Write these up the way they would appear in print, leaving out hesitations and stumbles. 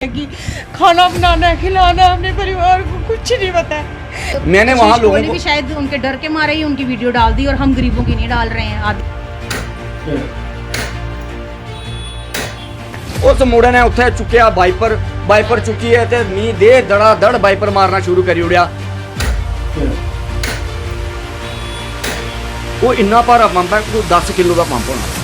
कि खाना बनाना खिलाना अपने परिवार को कुछ नहीं पता है। मैंने वहाँ लोगों को भी शायद उनके डर के मारे ही उनकी वीडियो डाल दी और हम गरीबों की नहीं डाल रहे हैं आदि। उस मुंडे ने उत्थे चुकिया वाइपर चुकी है ते मीं दे दड़ा दड़ वाइपर मारना शुरू करी उड़िया। वो इन्ना भारा पंप है कोई 10 किलो का पंप होना।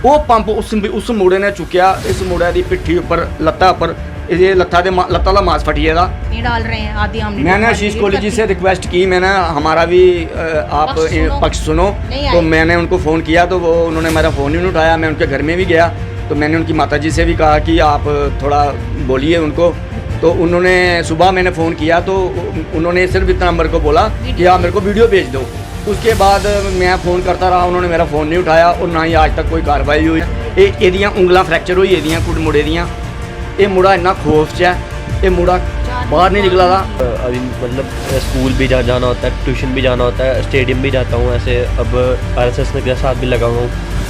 वो पंप उस मुंडे ने चुकिया, इस मुंडे की पिट्ठी उपर लत्ता उपर ये लत्ता दा मांस फटिए दा नहीं डाल रहे हैं आदि। हमने मैंने आशीष कोहली जी से रिक्वेस्ट की, मैंने हमारा भी आप पक्ष सुनो, तो मैंने उनको फ़ोन किया तो वो उन्होंने मेरा फ़ोन ही नहीं उठाया। मैं उनके घर में भी गया तो मैंने उनकी माता जी से भी कहा कि आप थोड़ा बोलिए उनको, तो उन्होंने सुबह मैंने फ़ोन किया तो उन्होंने सिर्फ इतना नंबर को बोला कि आप मेरे को वीडियो भेज दो। उसके बाद मैं फ़ोन करता रहा, उन्होंने मेरा फ़ोन नहीं उठाया और ना ही आज तक कोई कार्रवाई हुई। एदियां उंगलां फ्रैक्चर हुई एदियां कुड़ मुड़े दियां। ये मुड़ा इन्ना खौफ च है, ये मुड़ा बाहर नहीं निकला था। अभी मतलब स्कूल भी जाना होता है, ट्यूशन भी जाना होता है, स्टेडियम भी जाता हूँ। ऐसे अब RSS में के साथ भी लगा हुआ हूँ,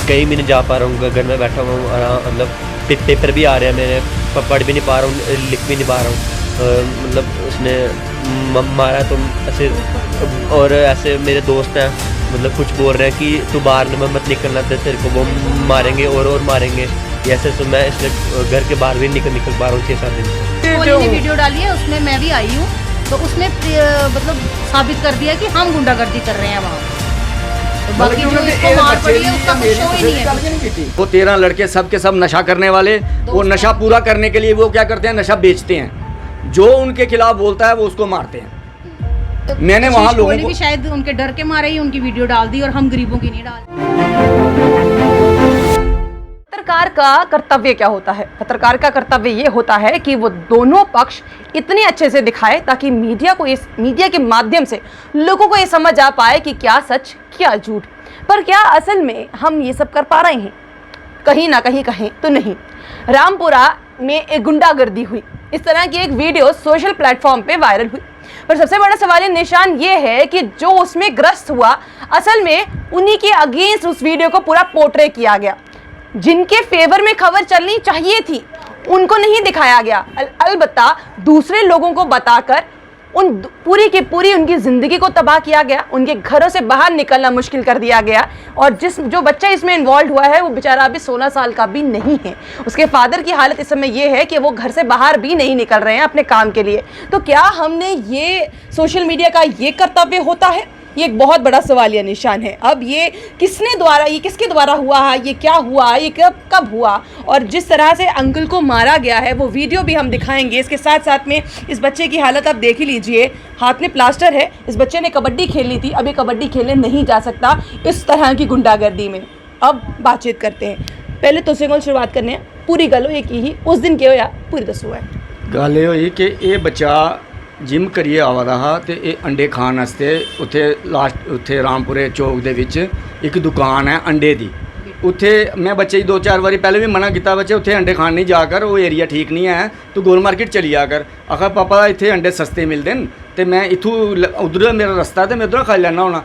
कहीं भी नहीं जा पा रहा हूँ, घर में बैठा हुआ हूँ। मतलब पेपर भी आ रहे हैं मेरे, पढ़ भी नहीं पा रहा हूँ, लिख भी नहीं पा रहा हूँ। मतलब उसने मारा तो ऐसे, और ऐसे मेरे दोस्त हैं मतलब कुछ बोल रहे हैं कि तू बाहर मत निकलना, तेरे को वो मारेंगे और मारेंगे। ऐसे तो मैं इसलिए घर के बाहर भी निकल पा रहा हूँ 6-7 दिन से। कोहली ने वीडियो डाली है, उसमें मैं भी आई हूँ, तो उसने मतलब साबित कर दिया कि हम गुंडागर्दी कर रहे हैं वहाँ। तो बाकी जो इसको मार पड़ी है उसका कुछ शो ही नहीं है। वो 13 लड़के सब के सब नशा करने वाले, वो नशा पूरा करने के लिए वो क्या करते हैं, नशा बेचते हैं। जो उनके खिलाफ बोलता है वो उसको मारते हैं। तो मैंने वहाँ लोगों को भी शायद उनके डर के मारे ही उनकी वीडियो डाल दी और हम गरीबों की नहीं डाल। पत्रकार का कर्तव्य क्या होता है? पत्रकार का कर्तव्य ये होता है कि वो दोनों पक्ष इतने अच्छे से दिखाए ताकि मीडिया के माध्यम से लोगों को ये समझ आ पाए कि क्या सच क्या झूठ। पर क्या असल में हम ये सब कर पा रहे हैं? कहीं ना कहीं तो नहीं। रामपुरा में एक गुंडागर्दी हुई, इस तरह की एक वीडियो सोशल प्लेटफॉर्म पे वायरल हुई। पर सबसे बड़ा सवालिया निशान ये है कि जो उसमें ग्रस्त हुआ, असल में उन्हीं के अगेंस्ट उस वीडियो को पूरा पोर्ट्रे किया गया। जिनके फेवर में खबर चलनी चाहिए थी उनको नहीं दिखाया गया, अलबत्ता दूसरे लोगों को बताकर उन पूरी की पूरी उनकी ज़िंदगी को तबाह किया गया, उनके घरों से बाहर निकलना मुश्किल कर दिया गया। और जो बच्चा इसमें इन्वॉल्व हुआ है वो बेचारा अभी 16 साल का भी नहीं है। उसके फादर की हालत इस समय ये है कि वो घर से बाहर भी नहीं निकल रहे हैं अपने काम के लिए। तो क्या हमने ये सोशल मीडिया का ये कर्तव्य होता है? ये एक बहुत बड़ा सवालिया निशान है। अब ये किसके द्वारा हुआ है, ये क्या हुआ, ये कब हुआ, और जिस तरह से अंकल को मारा गया है वो वीडियो भी हम दिखाएंगे। इसके साथ साथ में इस बच्चे की हालत आप देख ही लीजिए, हाथ में प्लास्टर है। इस बच्चे ने कबड्डी खेलनी थी, अब ये कबड्डी खेलने नहीं जा सकता इस तरह की गुंडागर्दी में। अब बातचीत करते हैं, पहले तुझसे कौन शुरुआत करने हैं? पूरी गलो ये की ही उस दिन क्या होया पूरी दसो है। गल ये हुई कि ये बच्चा जिम करिए आवा रहा तो ये अंडे खाण वास्ते उत्थे रामपुरे चौक दे विच एक दुकान है अंडे दी। उत्थे मैं बच्चे 2-4 बारी पहले भी मना किया, बच्चे उत्थे अंडे खाण नहीं जाकर, वो एरिया ठीक नहीं है, तू गोल मार्केट चली जाकर। आखा पापा इत्थे अंडे सस्ते मिलते हैं तो मैं इत्थू उधर मेरा रस्ता तो मैं उधर खाई लैना होना।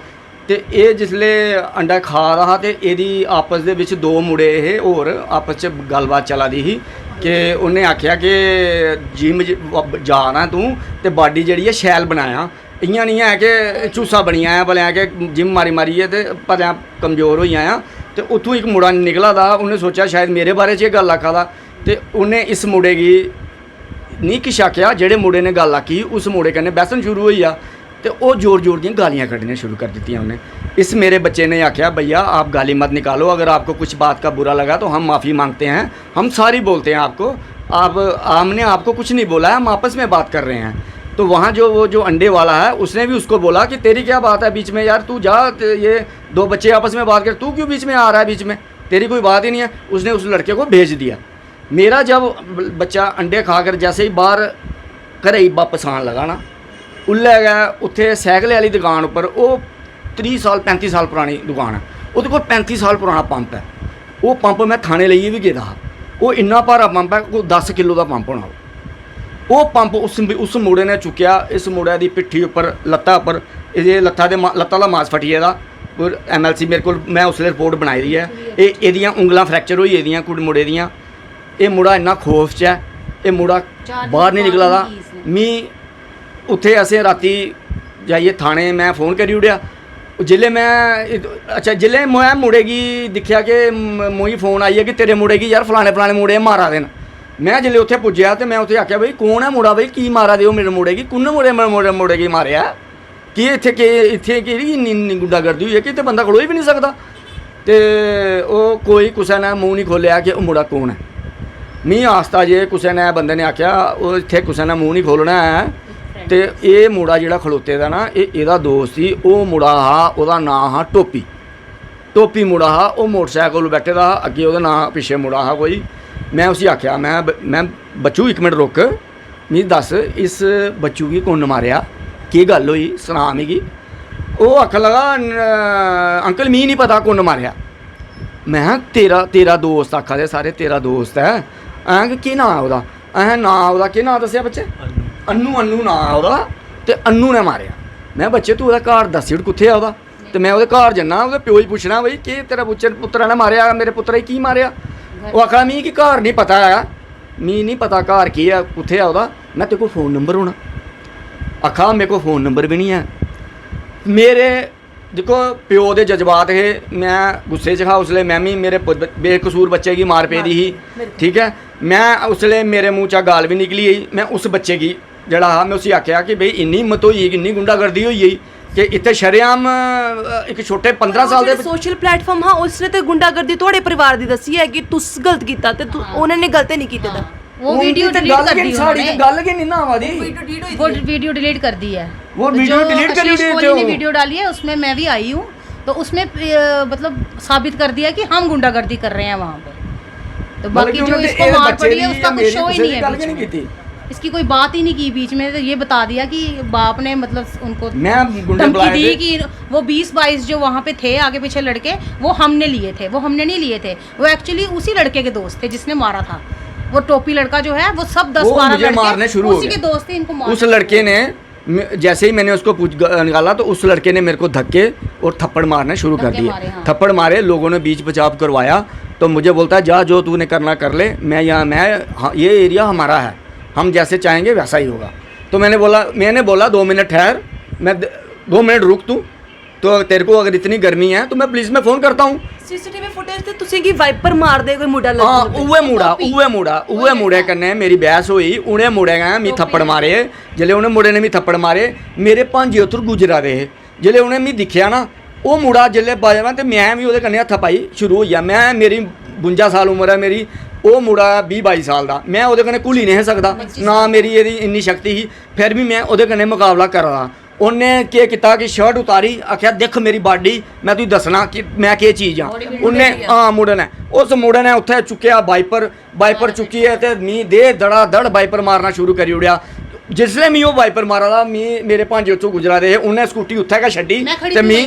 तो ये जिसले अंडा खा रहा तो यदी आपस दे विच 2 मुड़े हे होर आपस च गलबात चला दी ही कि उन्हें आख्या कि जिम जा रहा तू तो बॉडी जी है शैल बनाया, इयां नहीं है कि झूसा बनी आया भलेआं कि जिम मारिए तो भलेआं कमज़ोर हो आया। तो उत्थों एक मुड़ा निकला था, उन्हें सोचा शायद मेरे बारे च गल आखा था, तो उन्हें इस मुड़े की नहीं किश आख्या, जेह्ड़े मुड़े ने गल आखी उस मुड़े कन्नै बैसन शुरू होई आ तो वो जोर दी गालियाँ कढ़नियाँ शुरू कर दी उन्हें। इस मेरे बच्चे ने आख्या भैया आप गाली मत निकालो, अगर आपको कुछ बात का बुरा लगा तो हम माफ़ी मांगते हैं, हम सारी बोलते हैं आपको, हमने आपको कुछ नहीं बोला है, हम आपस में बात कर रहे हैं। तो वहाँ वो जो अंडे वाला है उसने भी उसको बोला कि तेरी क्या बात है बीच में, यार तू जा, ये 2 बच्चे आपस में बात कर, तू क्यों बीच में आ रहा है, बीच में तेरी कोई बात ही नहीं है। उसने उस लड़के को भेज दिया। मेरा जब बच्चा अंडे खाकर जैसे ही बाहर घर ही वापस आने लगा ना, उल्ले गया उत्थे सैकल वाली दुकान पर, वो 30 साल 35 साल पुरानी दुकान है, वो 35 साल पुराना पंप है। वो पंप मैं थाने लिए भी गया, वो इन्ना भारा पंप है, कोई 10 किलो का पंप होना। वो पंप उस मुंडे ने चुकिया, इस मुंडे की पिट्ठी उपर लत्ता उपर ये लत्ता दा मांस फटिए दा। और MLC मेरे को मैं उसले रिपोर्ट बनाई दी है। एदियां उंगलां फ्रैक्चर हुई एदियां कुड़ मुंडे दियां। ये मुंडा इन्ना खौफ च है ਇਹ ਮੁੰਡਾ ਬਾਹਰ ਨਹੀਂ ਨਿਕਲਾ ਦਾ ਮੀ ਉੱਥੇ ਅਸੀਂ ਰਾਤੀ ਜਾਈਏ ਥਾਣੇ ਮੈਂ ਫੋਨ ਕਰੀ ਉੜਿਆ जिले मैं अच्छा जिले मैं मुड़े की दिखा कि मोई फोन आई है कि तेरे मुड़े की यार फलाने फलाने मुड़े मारा देन मैं जिले उत्थे पुज्जा तो मैं उत्थे आख्या बई कौन है मुड़ा बई की मारा दे मेरे मुड़े की कुन मुड़े की मारिया कि इत्थे केह्ड़ी गुंडागर्दी हुई है कि इत्थे बंदा खड़ोई भी नहीं सकता तो वो कोई कुसै ने मूँह नहीं खोलिया कि मुड़ा कौन है मी आस्ता जे कुसै ने बंदे ने आख्या वो इत्थे कुसै ने मूँह नहीं खोलना है तो ये मुड़ा जिहड़ा खड़ोते दा ना एदा दोस्त सी वो मुड़ा हा ओहदा नाम हा टोपी मुड़ा हा वो मोटरसाइकिल बैठे दा हा अगे ओहदा नाम पिछे मुड़ा हा कोई मैं उसी आख्या मैं बच्चू एक मिनट रुक मिगी दस इस बच्चू गी कुन्न मारिया केह् गल्ल होई सना मिगी वो आखन लगा अंकल मिगी नहीं पता कुन्न मारिया मैं तेरा दोस्त आखा दे सारे तेरा दोस्त है ऐं केह् नाम ओहदा ऐं नाम ओहदा केह् नाम दस्सेआ बच्चे अन्नू नाम ओहदा ते अन्नू ने मारिया मैं बच्चे तू ओहदा घर दस्सी ओड़ कुत्थे आ ओहदा ते मैं ओहदे घर जन्ना ओहदे प्यो गी पुच्छना बई केह् तेरा पुत्तरा ने मारिया मेरे पुत्तरा गी की मारिया वो आखा मिगी कि घर नहीं पता है मिगी नहीं पता घर केह् है कुत्थे है ओहदा मैं तेरे कोल फोन नंबर होना आखा मेरे कोल फोन नंबर भी नहीं है मेरे देखो प्यो दे जज्बात हे मैं गुस्से च हा उसले मैं भी मेरे बेकसूर बच्चे की मार पेदी ही ठीक है मैं उसले मेरे मुँह चा गाल भी निकली गई मैं उस बच्चे की जड़ा हा मैं उसी आख्या कि भाई इन्नी हिम्मत होई कि इन्नी गुंडागर्दी होई गई कि इत्थे शरेआम एक छोटे 15 साल दे सोशल प्लेटफॉर्म हाँ उसने तो गुंडागर्दी थोड़े परिवार दी दसी है कि तुस गलत कीता ते उन्होंने गलत नहीं कीते दा वो वीडियो डिलीट कर दी उन्होंने गल के नहीं ना आवादी वो वीडियो डिलीट कर दी है वो वीडियो डिलीट कर दी कोहली ने वीडियो डाली है उसमें मैं भी आई हूँ तो उसमें मतलब साबित कर दिया कि हम गुंडागर्दी कर रहे हैं वहाँ पे तो बाकी जो इसको मार पड़ी है उसका कुछ शो ही नहीं है बीच में इसकी कोई बात ही नहीं की बीच में तो ये बता दिया कि बाप ने मतलब उनको धमकी दी कि वो 20-22 जो वहाँ पे थे आगे पीछे लड़के वो हमने लिए थे वो हमने नहीं लिए थे वो एक्चुअली उसी लड़के के दोस्त थे जिसने मारा था वो टोपी लड़का जो है वो सब 10-12 लड़के मारने शुरू उसी के दोस्त थे इनको मार उस लड़के ने जैसे ही मैंने उसको निकाला तो उस लड़के ने मेरे को धक्के और थप्पड़ मारने शुरू कर दिए हाँ। थप्पड़ मारे लोगों ने बीच बचाव करवाया तो मुझे बोलता है जा जो तूने करना कर ले मैं ये एरिया हमारा है हम जैसे चाहेंगे वैसा ही होगा तो मैंने बोला 2 मिनट ठहर मैं 2 मिनट रुक तू तो तेरे को अगर इतनी गर्मी है तो मैं पुलिस में फ़ोन करता हूँ सीसीटीवी फुटेज ते तुसी की वाइपर मार दे कोई मुंडा लग हाँ उवे मुड़े कन्नै मेरी बहस हुई उन्हें मुड़े गए मी थप्पड़ मारे जिसले उन्हें मुड़े ने मी थप्पड़ मारे मेरे भांजे उत्थर गुजरा दे जिसले उन्हें मी दिखिया ना वो मुड़ा जिसले बाजवा तो मैं भी ओहदे कन्नै हत्था पाई शुरू होई गेआ मैं मेरी 52 साल उम्र है मेरी वो मुड़ा 20-22 साल का मैं ओहदे कन्नै घुली नहीं सकदा ना मेरी एदी इन्नी शक्ति ही फिर भी मैं ओहदे कन्नै मुकाबला करा दा उन्हें क्या किया कि शर्ट उतारी आख्या देख मेरी बॉडी मैं तुझे दसना कि मैं क्या चीज़ हाँ उन्हें हाँ मुड़े ने उस मुड़े ने उत्थे चुक्या वाइपर चुकी है तो मी दे धड़ वाइपर मारना शुरू करी उड़िया जिसले मी वो वाइपर मारा था मी मेरे भांजे उत्थों गुजरा रहे उन्हें स्कूटी उत्थे का छड्डी ते मी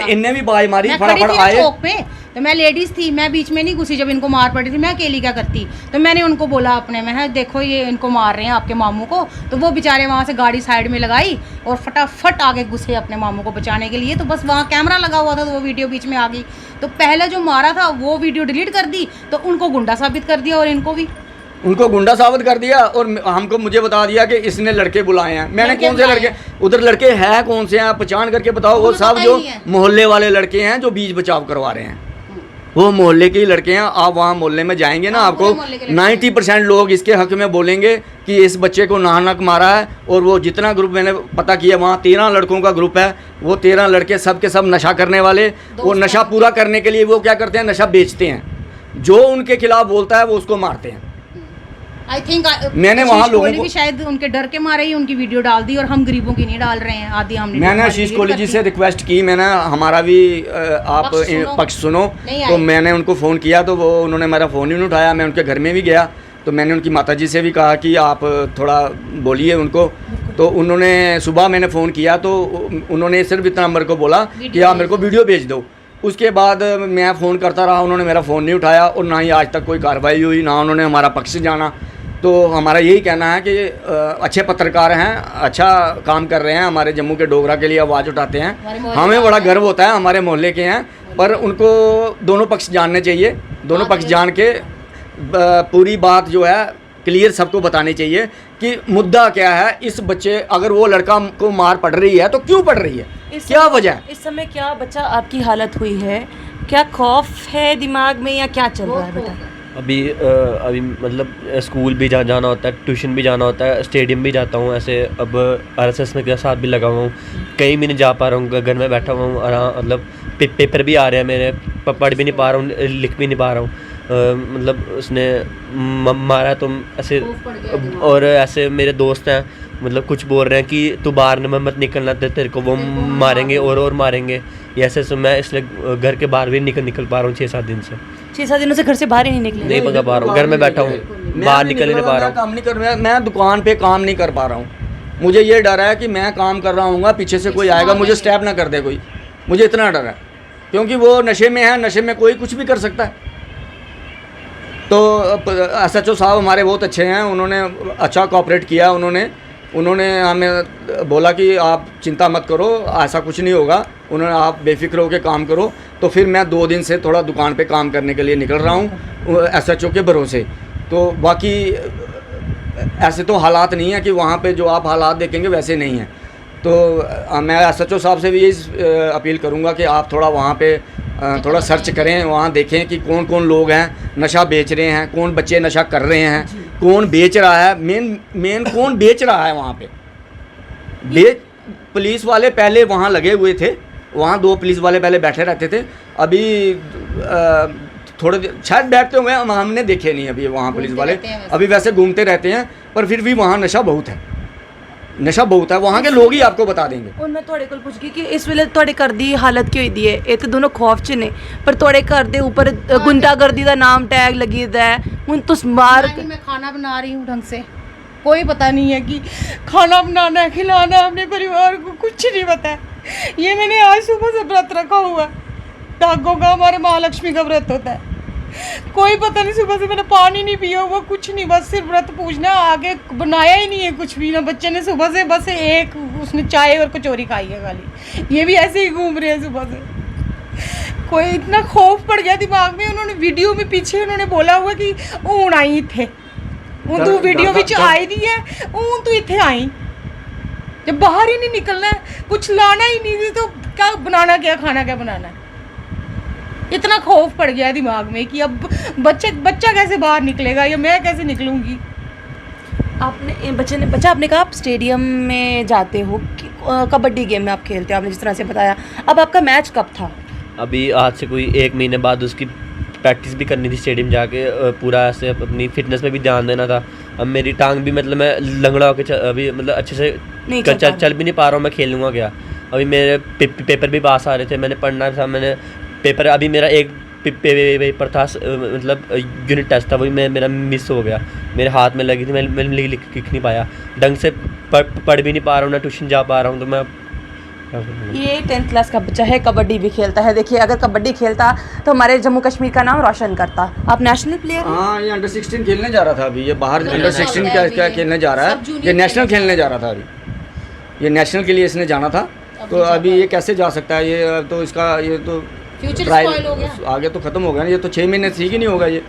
इन्हें भी बाज मारी फटाफट आए तो मैं लेडीज़ थी मैं बीच में नहीं घुसी जब इनको मार पड़ी थी मैं अकेली क्या करती तो मैंने उनको बोला अपने मैं देखो ये इनको मार रहे हैं आपके मामू को तो वो बेचारे वहाँ से गाड़ी साइड में लगाई और फटाफट आगे घुसे अपने मामू को बचाने के लिए तो बस वहाँ कैमरा लगा हुआ था तो वो वीडियो बीच में आ गई तो पहले जो मारा था वो वीडियो डिलीट कर दी तो उनको गुंडा साबित कर दिया और इनको भी उनको गुंडा साबित कर दिया और मुझे बता दिया कि इसने लड़के बुलाए हैं मैंने कौन से लड़के उधर लड़के हैं कौन से हैं पहचान करके बताओ वो सब जो मोहल्ले वाले लड़के हैं जो बीच बचाव करवा रहे हैं वो मोहल्ले के ही लड़के हैं आप वहाँ मोहल्ले में जाएंगे ना आपको 90% लोग इसके हक में बोलेंगे कि इस बच्चे को नाहक मारा है और वो जितना ग्रुप मैंने पता किया वहाँ 13 लड़कों का ग्रुप है वो 13 लड़के सब के सब नशा करने वाले वो नशा पूरा करने के लिए वो क्या करते हैं नशा बेचते हैं जो उनके खिलाफ बोलता है वो उसको मारते हैं आई थिंक मैंने वहाँ लोगों को भी शायद उनके डर के मारे ही उनकी वीडियो डाल दी और हम गरीबों की नहीं डाल रहे हैं आदि हमने मैंने आशीष कोहली जी से रिक्वेस्ट की मैंने हमारा भी आप पक्ष सुनो तो मैंने उनको फ़ोन किया तो वो उन्होंने मेरा फ़ोन ही नहीं उठाया मैं उनके घर में भी गया तो मैंने उनकी माताजी से भी कहा कि आप थोड़ा बोलिए उनको तो उन्होंने सुबह मैंने फ़ोन किया तो उन्होंने सिर्फ इतना नंबर को बोला कि आप मेरे को वीडियो भेज दो उसके बाद मैं फ़ोन करता रहा उन्होंने मेरा फ़ोन नहीं उठाया और ना ही आज तक कोई कार्रवाई हुई ना उन्होंने हमारा पक्ष जाना तो हमारा यही कहना है कि अच्छे पत्रकार हैं अच्छा काम कर रहे हैं हमारे जम्मू के डोगरा के लिए आवाज़ उठाते हैं हमें बड़ा गर्व होता है हमारे मोहल्ले के हैं पर उनको दोनों पक्ष जानने चाहिए दोनों पक्ष जान के पूरी बात जो है क्लियर सबको बतानी चाहिए कि मुद्दा क्या है। इस बच्चे अगर वो लड़का को मार पड़ रही है तो क्यों पड़ रही है, क्या वजह है? इस समय क्या बच्चा आपकी हालत हुई है, क्या खौफ है दिमाग में या क्या चल रहा है बेटा? अभी मतलब स्कूल भी जाना होता है, ट्यूशन भी जाना होता है, स्टेडियम भी जाता हूँ। ऐसे अब आरएसएस में के साथ भी लगा हुआ हूँ, कहीं भी नहीं जा पा रहा हूँ, घर में बैठा हुआ हूँ। और मतलब पेपर भी आ रहे हैं मेरे, पढ़ भी नहीं पा रहा हूँ, लिख भी नहीं पा रहा हूँ। मतलब उसने मारा तो ऐसे, और ऐसे मेरे दोस्त हैं मतलब कुछ बोल रहे हैं कि तू बाहर मत निकलना, तेरे को वो मारेंगे और मारेंगे। ये ऐसे मैं इसलिए घर के बाहर भी निकल पा रहा हूँ 6-7 दिन से। 6-7 दिनों से घर से बाहर ही नहीं निकले? नहीं पका पा रहा हूँ, घर में बैठा हूँ, बाहर निकल नहीं पा रहा हूँ। काम नहीं कर रहा, मैं दुकान पे काम नहीं कर पा रहा हूँ। मुझे ये डर है कि मैं काम कर रहा हूँ, पीछे से कोई आएगा मुझे स्टैप ना कर दे कोई, मुझे इतना डर है। क्योंकि वो नशे में है, नशे में कोई कुछ भी कर सकता है। तो SHO साहब हमारे बहुत अच्छे हैं, उन्होंने अच्छा कोऑपरेट किया। उन्होंने हमें बोला कि आप चिंता मत करो, ऐसा कुछ नहीं होगा। उन्होंने आप बेफिक्र होकर काम करो। तो फिर मैं 2 दिन से थोड़ा दुकान पे काम करने के लिए निकल रहा हूँ SHO के भरोसे। तो बाकी ऐसे तो हालात नहीं है कि वहाँ पे जो आप हालात देखेंगे वैसे नहीं हैं। तो मैं SHO साहब से भी यही अपील करूँगा कि आप थोड़ा वहाँ पे थोड़ा सर्च करें, वहाँ देखें कि कौन कौन लोग हैं नशा बेच रहे हैं, कौन बच्चे नशा कर रहे हैं, कौन बेच रहा है, मेन कौन बेच रहा है वहाँ पे। पुलिस वाले पहले वहाँ लगे हुए थे, वहाँ 2 पुलिस वाले पहले बैठे रहते थे। अभी थोड़े शायद बैठते हुए हमने देखे नहीं अभी वहाँ पुलिस वाले, अभी वैसे घूमते रहते हैं। पर फिर भी वहाँ नशा बहुत है, नशा बहुत है, वहाँ के लोग ही आपको बता देंगे। और मैं थोड़े को पूछ गई कि इस वेले थोड़े घर दी हालत की हुई है, ये तो दोनों खौफ च ने, पर थोड़े घर दे ऊपर गुंडागर्दी का नाम टैग लगी दा है। हुन तुस मार मैं खाना बना रही हूँ ढंग से, कोई पता नहीं है कि खाना बनाना है, खिलाना है, अपने परिवार को कुछ नहीं पता है। ये मैंने आज सुबह से व्रत रखा हुआ, धागों का, हमारे महालक्ष्मी का व्रत होता है। कोई पता नहीं, सुबह से मैंने पानी नहीं पिया हुआ, कुछ नहीं, बस सिर्फ व्रत पूछना, आगे बनाया ही नहीं है कुछ भी ना। बच्चे ने सुबह से बस एक उसने चाय और कचौरी खाई है खाली, ये भी ऐसे ही घूम रहे हैं सुबह से। कोई इतना खौफ पड़ गया दिमाग में। उन्होंने वीडियो में पीछे उन्होंने बोला हुआ कि हूँ आई थे, हूँ तू वीडियो विच आई दी है, हूँ तू इत्थे आई। जब बाहर ही नहीं निकलना है, कुछ लाना ही नहीं, तो क्या बनाना, क्या खाना, क्या बनाना है। इतना खौफ पड़ गया दिमाग में कि अब बच्चा कैसे बाहर निकलेगा या मैं कैसे निकलूंगी। बच्चा आपने कहा आप स्टेडियम में जाते हो, कबड्डी गेम में आप खेलते हो, आपने जिस तरह से बताया। अब आपका मैच कब था? अभी आज से कोई 1 महीने बाद उसकी प्रैक्टिस भी करनी थी स्टेडियम जाके, पूरा ऐसे अपनी फिटनेस पे भी ध्यान देना था। अब मेरी टांग भी मतलब मैं लंगड़ा होकर अभी मतलब अच्छे से चल भी नहीं पा रहा हूँ, मैं खेलूँगा क्या। अभी मेरे पेपर भी पास आ रहे थे, मैंने पढ़ना था, मैंने पेपर, अभी मेरा एक पेपर था मतलब यूनिट टेस्ट था, वही मेरा मिस हो गया, मेरे हाथ में लगी थी, मैं लिख नहीं पाया ढंग से, पढ़ भी नहीं पा रहा हूँ, ना ट्यूशन जा पा रहा हूँ। तो मैं ये 10th क्लास का बच्चा है, कबड्डी भी खेलता है। देखिए अगर कबड्डी खेलता तो हमारे जम्मू कश्मीर का नाम रोशन करता। आप नेशनल प्लेयर? हाँ, ये अंडर 16 खेलने जा रहा था अभी, ये बाहर अंडर 16 क्या खेलने जा रहा है, ये नेशनल खेलने जा रहा था अभी, ये नेशनल के लिए इसने जाना था। तो अभी ये कैसे जा सकता है, ये तो इसका ये तो फ्यूचर हो गया, आगे तो खत्म हो गया ना, ये तो 6 महीने ठीक ही नहीं होगा। ये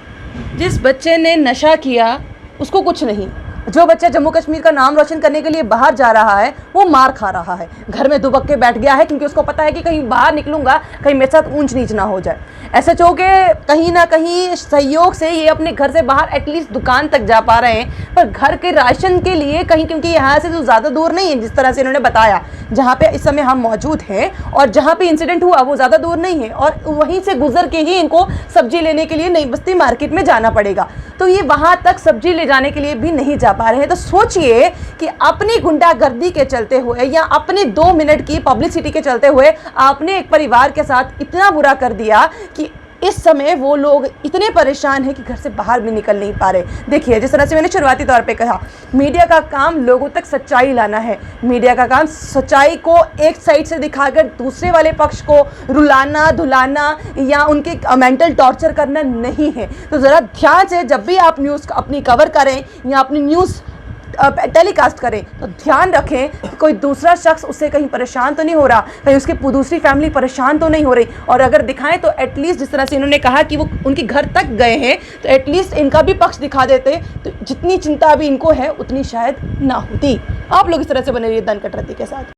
जिस बच्चे ने नशा किया उसको कुछ नहीं, जो बच्चा जम्मू कश्मीर का नाम रोशन करने के लिए बाहर जा रहा है वो मार खा रहा है, घर में दुबक के बैठ गया है, क्योंकि उसको पता है कि कहीं बाहर निकलूंगा कहीं मेरे साथ ऊंच नीच ना हो जाए। SHO के कहीं ना कहीं सहयोग से ये अपने घर से बाहर एटलीस्ट दुकान तक जा पा रहे हैं, पर घर के राशन के लिए कहीं, क्योंकि यहाँ से तो ज़्यादा दूर नहीं है, जिस तरह से इन्होंने बताया, जहाँ पे इस समय हम मौजूद हैं और जहाँ पे इंसिडेंट हुआ वो ज़्यादा दूर नहीं है, और वहीं से गुजर के ही इनको सब्जी लेने के लिए नई बस्ती मार्केट में जाना पड़ेगा। तो ये वहाँ तक सब्जी ले जाने के लिए भी नहीं जा पा रहे हैं। तो सोचिए कि अपनी गुंडागर्दी के चलते हुए या अपने 2 मिनट की पब्लिसिटी के चलते हुए आपने एक परिवार के साथ इतना बुरा कर दिया कि इस समय वो लोग इतने परेशान हैं कि घर से बाहर भी निकल नहीं पा रहे। देखिए जिस तरह से मैंने शुरुआती तौर पे कहा, मीडिया का काम लोगों तक सच्चाई लाना है, मीडिया का काम सच्चाई को एक साइड से दिखाकर दूसरे वाले पक्ष को रुलाना धुलाना या उनके मेंटल टॉर्चर करना नहीं है। तो ज़रा ध्यान से जब भी आप न्यूज़ अपनी कवर करें या अपनी न्यूज़ टेलीकास्ट करें तो ध्यान रखें कि कोई दूसरा शख्स उससे कहीं परेशान तो नहीं हो रहा, कहीं उसकी दूसरी फैमिली परेशान तो नहीं हो रही। और अगर दिखाएं तो एटलीस्ट जिस तरह से इन्होंने कहा कि वो उनके घर तक गए हैं तो एटलीस्ट इनका भी पक्ष दिखा देते तो जितनी चिंता अभी इनको है उतनी शायद ना होती। आप लोग इस तरह से बने रहिए दन कटरती के साथ।